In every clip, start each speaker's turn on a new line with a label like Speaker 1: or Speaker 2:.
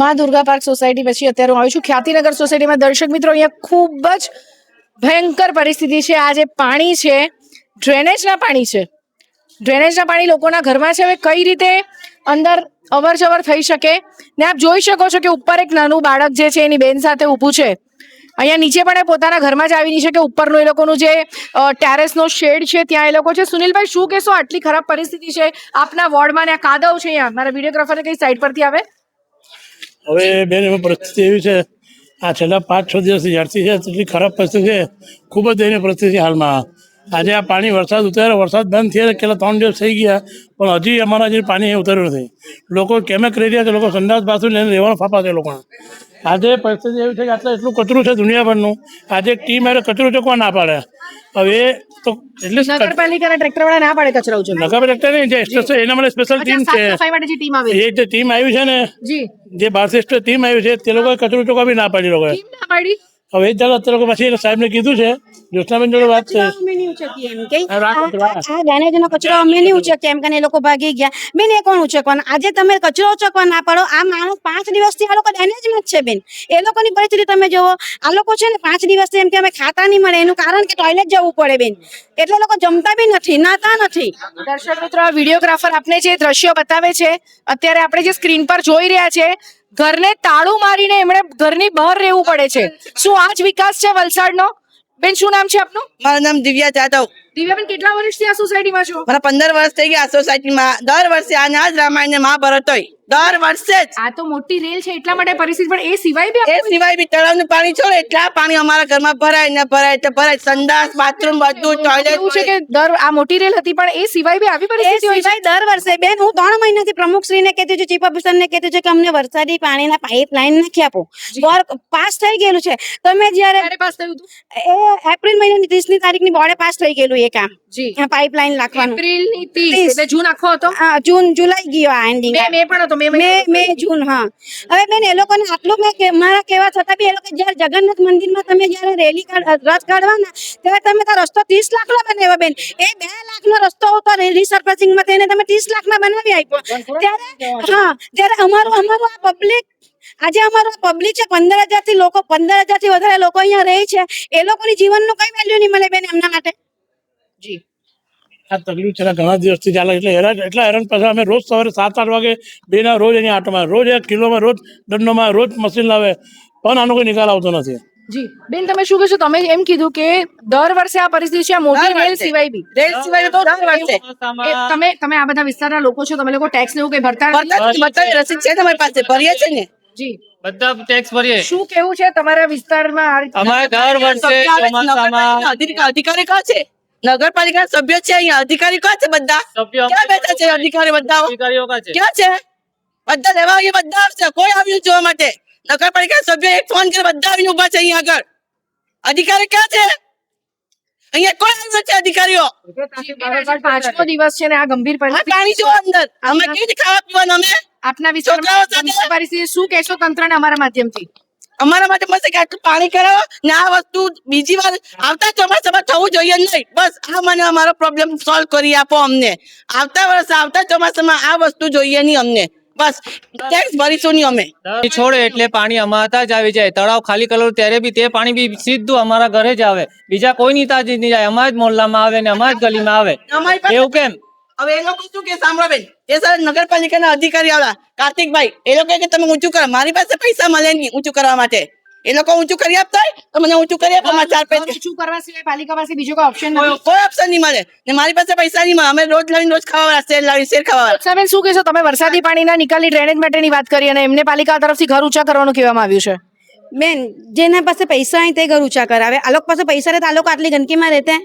Speaker 1: માં Durga park society પછી અત્યારે હું આવી છું ખ્યાતિનગર સોસાયટીમાં. દર્શક મિત્રો, અહીંયા ખૂબ જ ભયંકર પરિસ્થિતિ છે. આ જે પાણી છે, ડ્રેનેજના પાણી છે. ડ્રેનેજના પાણી લોકોના ઘરમાં છે. હવે કઈ રીતે અંદર અવર જવર થઈ શકે? ને આપ જોઈ શકો છો કે ઉપર એક નાનું બાળક જે છે એની બેન સાથે ઊભું છે. અહીંયા નીચે પણ એ પોતાના ઘરમાં જ આવીની છે કે ઉપરનું એ લોકોનું જે ટેરેસનો શેડ છે ત્યાં એ લોકો છે. સુનિલભાઈ, શું કહેશો? આટલી ખરાબ પરિસ્થિતિ છે આપના વોર્ડમાં ને આ કાદવ છે અહીંયા. મારા વિડીયોગ્રાફરને કઈ સાઈડ પરથી આવે.
Speaker 2: હવે બેન, એમાં પરિસ્થિતિ એવી છે, આ છેલ્લા 5-6 દિવસથી જ્યારથી છે એટલી ખરાબ પરિસ્થિતિ છે, ખૂબ જ દયનીય પરિસ્થિતિ હાલમાં. આજે આ પાણી વરસાદ ઉતર્યો, વરસાદ બંધ થયા કેટલા 3 દિવસ થઈ ગયા, પણ હજી અમારા જે પાણી ઉતર્યું નથી. લોકો કેમે કરી રહ્યા છે, લોકો સંડાસ બાથરૂમ લઈને રહેવાનો ફાફા છે લોકોને. આજે પરિસ્થિતિ એવી છે કે આટલા એટલું કચરું છે દુનિયાભરનું. આજે એક ટીમ આવે કચરું ચૂકવા ના પાડે. હવે તો એટલે
Speaker 1: નગરપાલિકાના ટ્રેક્ટરવાળા ના પાડે કચરો ઉચકવા.
Speaker 2: નગરપાલિકા નહીં, જે સ્ટેશન એના માટે સ્પેશિયલ ટીમ છે.
Speaker 1: સફાઈ માટે જે ટીમ આવે
Speaker 2: એ જે ટીમ આવી છે ને,
Speaker 1: જી,
Speaker 2: જે 12 ટીમ આવી છે તે લોકોએ કચરું ચૂકવા બી ના પાડી. લોકોએ
Speaker 1: ટીમ ના પાડી.
Speaker 2: હવે ચાલો અત્યારે લોકો પછી સાહેબને કીધું છે, જ્યોત્સનાબેન જોડે વાત છે.
Speaker 3: અમે નહીં ઉચકીએ એમ કે આ ડ્રેનેજનો કચરો અમે નહીં ઉચકીએ એમ કે એ લોકો ભાગી ગયા. બેન, એ કોણ ઉચકવાનું? આજે તમે કચરો ઉચકવા ના પાડો. આ માણસ 5 દિવસથી આ લોકો ડ્રેનેજમાં જ છે બેન. એ લોકોની પરિસ્થિતિ તમે જુઓ. આ લોકો છે ને 5 દિવસથી એમ કે અમે ખાતા નહીં મળે, એનું કારણ કે ટોયલેટ જવું પડે બેન. એટલે લોકો જમતા બી નથી, નાતા નથી.
Speaker 1: દર્શક મિત્રો, આ વિડીયોગ્રાફર આપને જે દ્રશ્યો બતાવે છે અત્યારે આપણે જે સ્ક્રીન પર જોઈ રહ્યા છે, ઘરને તાળું મારીને એમણે ઘરની બહાર રહેવું પડે છે. શું આ જ વિકાસ છે વલસાડનો? બેન, શું નામ છે આપનું?
Speaker 4: મારું નામ દિવ્યા જાદવ.
Speaker 1: દિવ્યાબેન, કેટલા વર્ષથી આ સોસાયટીમાં છો?
Speaker 4: મારા 15 વર્ષ થઈ ગયા આ સોસાયટીમાં. દર વર્ષે આના જ રામાયણ ને મહાભારત હોય, દર વર્ષે જ.
Speaker 1: આ તો મોટી રેલ છે એટલા માટે પરિસ્થિતિ, પણ એ સિવાય બી
Speaker 4: એ સિવાય બી તળાવનું પાણી છોડે એટલા પાણી અમારા ઘરમાં ભરાય ને ભરાય એટલે ભરાય. સંડાસ, બાથરૂમ, બધું ટોયલેટ.
Speaker 1: એવું છે કે આ મોટી રેલ હતી પણ એ સિવાય બી આવી
Speaker 3: એ
Speaker 1: પરિસ્થિતિ હોય છે.
Speaker 3: સિવાય દર વર્ષે બેન, હું 3 મહિનાથી પ્રમુખશ્રીને કહેતી છું, ચીફ ઓફિસરને કહેતી છું કે અમને વરસાદી પાણીના પાઇપલાઇન નાખી આપો. પાસ થઈ ગયેલું છે. તમે જ્યારે
Speaker 1: ક્યારે પાસ થયું હતું?
Speaker 3: એ એપ્રિલ મહિનાની 30મી તારીખની બોર્ડે પાસ થઈ ગયેલું એ કામ.
Speaker 1: જી,
Speaker 3: પાઇપલાઇન નાખવાનું.
Speaker 1: એપ્રિલની 30 એટલે જૂન આખો હતો.
Speaker 3: હા, જૂન જુલાઈ ગયો આ એન્ડિંગ.
Speaker 1: મે પણ હતો.
Speaker 3: મે જૂન. હા, હવે બેન, એ લોકોને આટલું મારા કહેવા છતાં બી એ લોકો જયારે જગન્નાથ મંદિરમાં તમે જયારે રેલી રથ કાઢવાના ત્યારે તમે તો રસ્તો 30 લાખનો બનાવ્યો બેન. એ 2 લાખનો રસ્તો હતો રિસર્ફેસિંગમાં થઈને તમે 30 લાખના બનાવી આપ્યો. ત્યારે હા, ત્યારે અમારું આ પબ્લિક, આજે અમારું પબ્લિક છે 15,000 થી લોકો, 15,000 થી વધારે લોકો અહીંયા રહે છે. એ લોકોની જીવનનું કઈ વેલ્યુ નહીં મળે બેન એમના માટે.
Speaker 1: જી,
Speaker 2: આ તકલીફ છેલ્લા ઘણા દિવસથી ચાલે. એટલા હેરાન પાછા અમે રોજ સવારે 7-8 વાગે બેના રોજ અહીંયા આટોમાં, રોજ 1 કિલોમાં, રોજ દંડોમાં, રોજ મશીન લાવે, પણ આનો કોઈ નિકાલ આવતો નથી.
Speaker 1: જી બેન, તમે શું કહેશો? તમે એમ કીધું કે દર વર્ષે આ પરિસ્થિતિ છે, આ મોટી
Speaker 4: દર
Speaker 1: રેલ
Speaker 4: વર્ષે.
Speaker 1: સિવાય બી.
Speaker 4: રેલ સિવાય તો દર વર્ષે
Speaker 1: તમે આ બધા વિસ્તારના લોકો છો, તમે લોકો ટેક્સ ને એવું કઈ ભરતા નથી?
Speaker 4: બધા રસીદ છે તમારી પાસે, ભરીએ છે ને.
Speaker 1: જી,
Speaker 5: બધા ટેક્સ ભરીએ.
Speaker 1: શું કેવું છે તમારા વિસ્તારમાં આ રીતે?
Speaker 5: અમારે દર વર્ષે ચોમાસામાં
Speaker 4: અધિકારી કોણ છે? નગરપાલિકા સભ્ય છે અહીંયા. અધિકારી કોણ છે? બધા
Speaker 5: સભ્યો
Speaker 4: ક્યાં બેઠા છે અધિકારી? બધા
Speaker 5: અધિકારીઓ કા છે?
Speaker 4: ક્યાં છે? બધા લેવા આવીએ, બધા આવશે. કોઈ આવ્યું જોવા માટે? નગરપાલિકા સભ્ય એક ફોન કરે, બધા આવીને ઉભા છે અહીંયા આગળ. અધિકારી ક્યાં છે? અહીંયા કોઈ આવ્યું છે અધિકારીઓ?
Speaker 1: આજે 5મો દિવસ છે ને આ ગંભીર
Speaker 4: આ
Speaker 1: પરિસ્થિતિ.
Speaker 4: પાણી જો અંદર અમે કેવી રીતે ખાવા પીવાનું? અમે
Speaker 1: આપના વિસ્તારમાં
Speaker 4: છોકરાઓ સાથે-
Speaker 1: ગંભીર પરિસ્થિતિ, શું કહેશો તંત્રને અમારા માધ્યમથી?
Speaker 4: અમારા માટે મસ્ત કે આટલું પાણી કરાવો ને આ વસ્તુ બીજી વાર આવતા ચોમાસામાં થવું જોઈએ નહીં. બસ આ મને અમારો પ્રોબ્લેમ સોલ્વ કરી આપો અમને. આવતા વર્ષે આવતા ચોમાસામાં આ વસ્તુ જોઈએ નહીં અમને. બસ ટેક્સ ભરીશું નહીં અમે.
Speaker 5: છોડે એટલે પાણી અમારા ત્યાં જ આવી જાય. તળાવ ખાલી કરેલું ત્યારે બી તે પાણી બી સીધું અમારા ઘરે જ આવે. બીજા કોઈની ત્યાં જ નહીં જાય. અમારા જ મોહલ્લામાં આવે ને અમારા જ ગલીમાં આવે.
Speaker 4: અમારી પાસે
Speaker 5: એવું કેમ?
Speaker 4: હવે એ લોકો શું કે સાંભળો બેન, એ સર નગરપાલિકાના અધિકારી આવ્યા કાર્તિકભાઈ, એ લોકો કે તમે ઊંચું કરો. મારી પાસે પૈસા મળે નહીં ઊંચું કરવા માટે. એ લોકો ઊંચું કરી આપતા હોય તો મને ઊંચું કરી આપો. મારા 4 પૈસા
Speaker 1: શું કરવા સિવાય પાલિકા પાસે બીજો કોઈ ઓપ્શન નથી?
Speaker 4: કોઈ ઓપ્શન નહીં મળે ને મારી પાસે પૈસા નહીં મળે. અમે રોજ લાવીને રોજ ખાવા, શેર લાવી શેર ખાવા.
Speaker 1: સાહેબ, શું કહેશો? તમે વરસાદી પાણીના નિકાલની ડ્રેનેજ માટેની વાત કરી અને એમને પાલિકા તરફથી ઘર ઊંચા કરવાનું કહેવામાં આવ્યું છે.
Speaker 3: બેન, જેના પાસે પૈસા હોય તે ઘર ઊંચા કરાવે. આ લોકો પાસે પૈસા રહે તો આ લોકો આટલી ગંદકીમાં રહેતે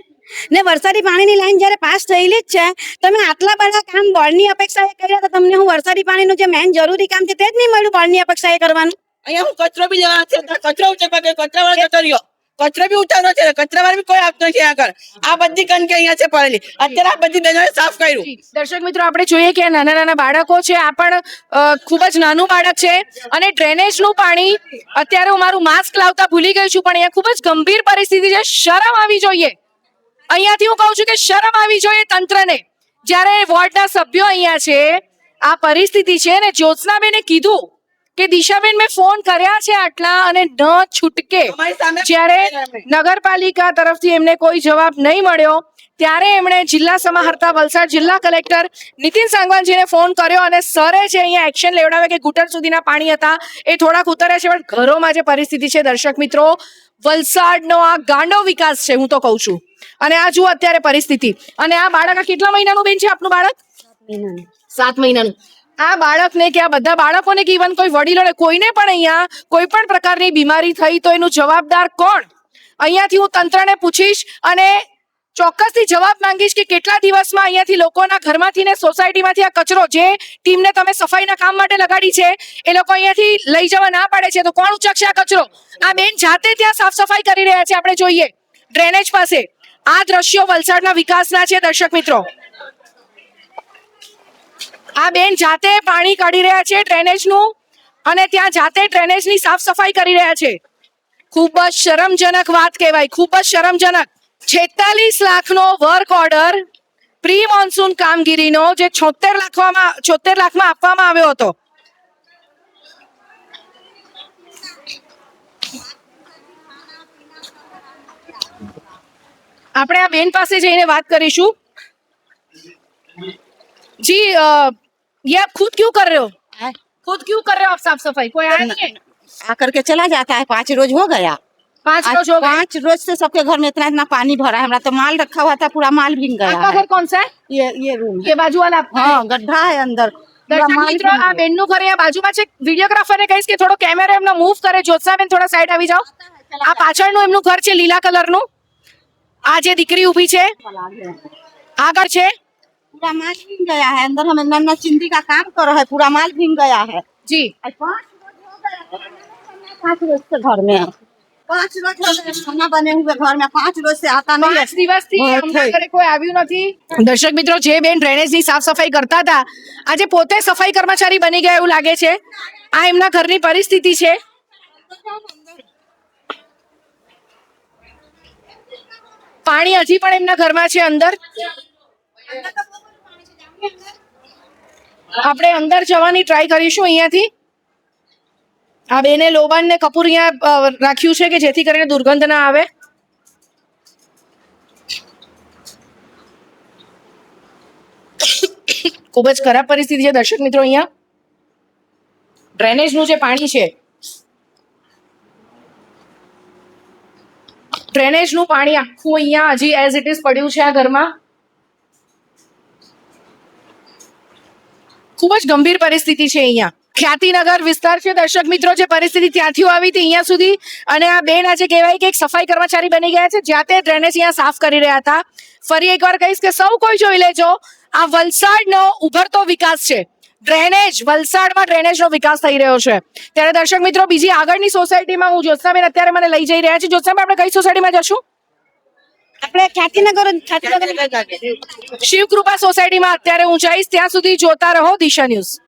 Speaker 3: ને? વરસાદી પાણીની લાઈન જ્યારે પાસ થયેલી જ છે, તમે આટલા બધા કામ બોર્ડની અપેક્ષાએ કર્યા તો તમને હું વરસાદી પાણીનું જે મેન જરૂરી કામ છે તે જ નહીં મળ્યું બોર્ડની અપેક્ષાએ કરવાનું.
Speaker 4: અહીંયા હું કચરો બી લેવા છે, કચરો ઉચકવા કે કચરા વાળો જતો રહ્યો. કચરો બી ઉતારનો છે, કચરા વાળા બી કોઈ આપતો નથી આગળ. આ બધી ગંદકી અહીંયા છે પડેલી. અત્યારે આ બધી બહેનોએ સાફ કર્યું.
Speaker 1: દર્શક મિત્રો, આપણે જોઈએ કે નાના નાના બાળકો છે. આ પણ ખૂબ જ નાનું બાળક છે અને ડ્રેનેજનું પાણી, અત્યારે હું મારું માસ્ક લાવતા ભૂલી ગઈ છું, પણ અહીંયા ખૂબ જ ગંભીર પરિસ્થિતિ છે. શરમ આવી જોઈએ. અહીંયાથી હું કહું છું કે શરમ આવી જોઈએ તંત્રને. જ્યારે વોર્ડના સભ્યો અહીંયા છે, આ પરિસ્થિતિ છે ને જ્યોત્સનાબેને કીધું કે દિશાબેન મેં ફોન કર્યા છે આટલા અને ન છૂટકે
Speaker 4: અમારી સામે
Speaker 1: જ્યારે નગરપાલિકા તરફથી એમને કોઈ જવાબ નહીં મળ્યો ત્યારે એમણે જિલ્લા સમાહર્તા વલસાડ જિલ્લા કલેક્ટર નીતિન સાંગવાનજીને ફોન કર્યો અને સરે જે અહીંયા એક્શન લેવડાવે કે ઘૂંટણ સુધીના પાણી હતા એ થોડાક ઉતર્યા છે, પણ ઘરોમાં જે પરિસ્થિતિ છે દર્શક મિત્રો, વલસાડનો આ ગાંડો વિકાસ છે હું તો કહું છું. અને આ જુઓ અત્યારે પરિસ્થિતિ. અને આ બાળક આ કેટલા મહિનાનું બેન છે આપનું બાળક? 7 મહિનાનું. આ બાળકને કે આ બધા બાળકોને કે ઇવન કોઈ વડીલોને કોઈને પણ અહીંયા કોઈ પણ પ્રકારની બીમારી થઈ તો એનું જવાબદાર કોણ? અહીંયાથી હું તંત્રને પૂછીશ અને ચોક્કસથી જવાબ માંગીશ કે કેટલા દિવસમાં અહીંયાથી લોકોના ઘરમાંથી ને સોસાયટીમાંથી આ કચરો જે ટીમને તમે સફાઈના કામ માટે લગાડી છે એ લોકો અહીંયાથી લઈ જવા ના પાડે છે તો કોણ ઉચકશે આ કચરો? આ બેન જાતે ત્યાં સાફ સફાઈ કરી રહ્યા છે. આપણે જોઈએ ડ્રેનેજ પાસે આ દ્રશ્યો વલસાડના વિકાસના છે દર્શક મિત્રો. આ બેન જાતે પાણી કાઢી રહ્યા છે ડ્રેનેજનું અને ત્યાં જાતે ડ્રેનેજની સાફ સફાઈ કરી રહ્યા છે. ખૂબ જ શરમજનક વાત કહેવાય, ખૂબ જ શરમજનક. 46 લાખનો વર્ક ઓર્ડર પ્રી મોન્સૂન કામગીરીનો જે 76 લાખમાં આપવામાં આવ્યો હતો. આપણે આ બેન પાસે જઈને વાત કરીશું. जी ये आप खुद क्यों कर रहे हो? खुद क्यों कर रहे हो आप साफ सफाई? कोई आया नहीं है?
Speaker 6: आकर के चला जाता है। 5 रोज हो गया।
Speaker 1: 5 रोज हो गए.
Speaker 6: 5 रोज से सबके घर में इतना इतना पानी भरा है। हमारा तो माल रखा हुआ था, पूरा माल भीग गया
Speaker 1: आपका
Speaker 6: है।
Speaker 1: घर कौन सा है?
Speaker 6: ये रूम है।
Speaker 1: ये बाजू वाला आपका
Speaker 6: हाँ,
Speaker 1: है?
Speaker 6: गड्ढा है अंदर। पूरा
Speaker 1: દર્શક
Speaker 6: माल
Speaker 1: મિત્રો,
Speaker 6: भीग
Speaker 1: આ બેનનું ઘર અહીંયા બાજુમાં છે. વિડીયોગ્રાફરને કહીશ કે થોડો કેમેરો એમનો મૂવ કરે. જ્યોત્સાબેન થોડા સાઈડ આવી જાઓ. આ પાછળનું એમનું ઘર છે લીલા કલરનું. આ જે દીકરી ઊભી છે આગળ છે.
Speaker 6: पूरा माल भीग गया है अंदर। हमें नन्ना चिंदी का काम कर रहा है, पूरा माल भीग गया है।
Speaker 1: જી
Speaker 6: 5 रोज से घर में 5 रोज हो गए खाना बने हुए घर में। 5 रोज से आता नहीं है।
Speaker 1: 5 દિવસથી અમના ઘરે કોઈ આવ્યું નથી. દર્શક મિત્રો, જે બેન ડ્રેનેજની સાફ સફાઈ કરતા હતા આજે પોતે સફાઈ કર્મચારી બની ગયા એવું લાગે છે. આ એમના ઘરની પરિસ્થિતિ છે. પાણી હજી પણ એમના ઘરમાં છે અંદર. આપણે અંદર જવાની ટ્રાય કરીશું અહીંયાથી. આ બેને લોબાન ને કપૂર અહીંયા રાખ્યું છે કે જેથી કરીને દુર્ગંધ ના આવે. ખૂબ જ ખરાબ પરિસ્થિતિ છે દર્શક મિત્રો. અહીંયા ડ્રેનેજનું જે પાણી છે, ડ્રેનેજનું પાણી આખું અહીંયા હજી એઝ ઇટ ઇઝ પડ્યું છે આ ઘરમાં. ખૂબ જ ગંભીર પરિસ્થિતિ છે અહીંયા. ખ્યાતિનગર વિસ્તાર છે દર્શક મિત્રો. જે પરિસ્થિતિ ત્યાંથી આવી હતી અહીંયા સુધી અને આ બેન આજે કહેવાય કે એક સફાઈ કર્મચારી બની ગયા છે. જાતે ડ્રેનેજ અહીંયા સાફ કરી રહ્યા હતા. ફરી એકવાર કહીશ કે સૌ કોઈ જોઈ લેજો, આ વલસાડનો ઉભરતો વિકાસ છે. ડ્રેનેજ, વલસાડમાં ડ્રેનેજનો વિકાસ થઈ રહ્યો છે. ત્યારે દર્શક મિત્રો, બીજી આગળની સોસાયટીમાં હું જ્યોત્સાબેન અત્યારે મને લઈ જઈ રહ્યા છે. જ્યોત્સાબેન, આપણે કઈ સોસાયટીમાં જશું?
Speaker 3: આપણે ખ્યાતિનગર
Speaker 1: શિવકૃપા સોસાયટીમાં અત્યારે હું જઈશ. ત્યાં સુધી જોતા રહો દિશા ન્યૂઝ.